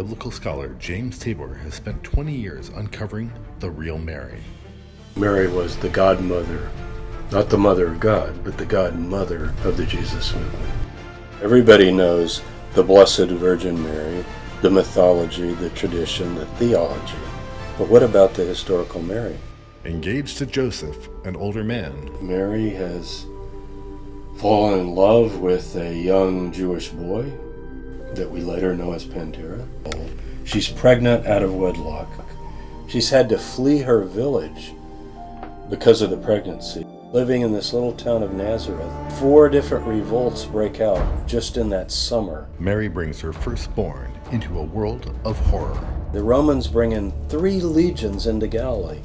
biblical scholar James Tabor has spent 20 years uncovering the real Mary. Mary was the godmother, not the mother of God, but the godmother of the Jesus movement. Everybody knows the Blessed Virgin Mary, the mythology, the tradition, the theology. But what about the historical Mary? Engaged to Joseph, an older man, Mary has fallen in love with a young Jewish boy that we later know as Pandora. She's pregnant out of wedlock. She's had to flee her village because of the pregnancy. Living in this little town of Nazareth, 4 different revolts break out just in that summer. Mary brings her firstborn into a world of horror. The Romans bring in 3 legions into Galilee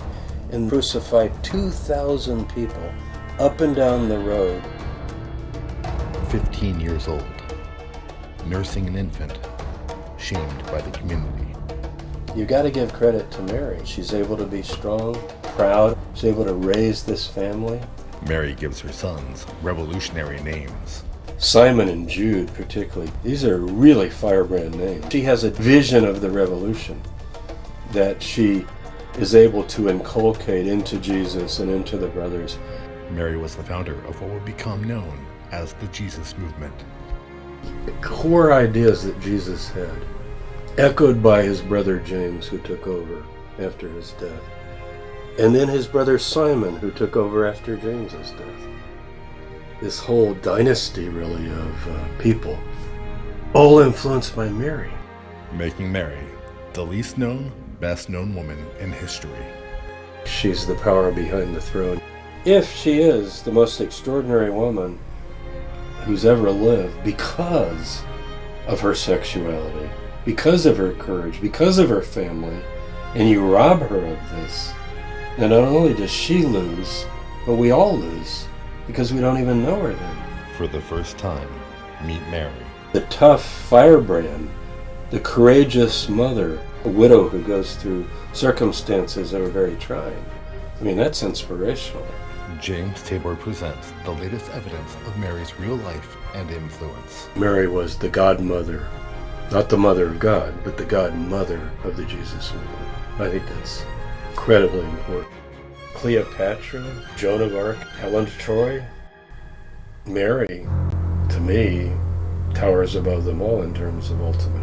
and crucify 2,000 people up and down the road. 15 years old, nursing an infant, shamed by the community. You got to give credit to Mary. She's able to be strong, proud. She's able to raise this family. Mary gives her sons revolutionary names. Simon and Jude particularly. These are really firebrand names. She has a vision of the revolution that she is able to inculcate into Jesus and into the brothers. Mary was the founder of what would become known as the Jesus movement. The core ideas that Jesus had, echoed by his brother James, who took over after his death, and then his brother Simon, who took over after James's death. This whole dynasty, really, of people, all influenced by Mary. Making Mary the least known, best known woman in history. She's the power behind the throne. If she is the most extraordinary woman who's ever lived because of her sexuality, because of her courage, because of her family, and you rob her of this, then not only does she lose, but we all lose because we don't even know her then. For the first time, meet Mary. The tough firebrand, the courageous mother, a widow who goes through circumstances that are very trying. I mean, that's inspirational. James Tabor presents the latest evidence of Mary's real life and influence. Mary was the godmother, not the mother of God, but the godmother of the Jesus movement. I think that's incredibly important. Cleopatra, Joan of Arc, Helen of Troy. Mary, to me, towers above them all in terms of ultimate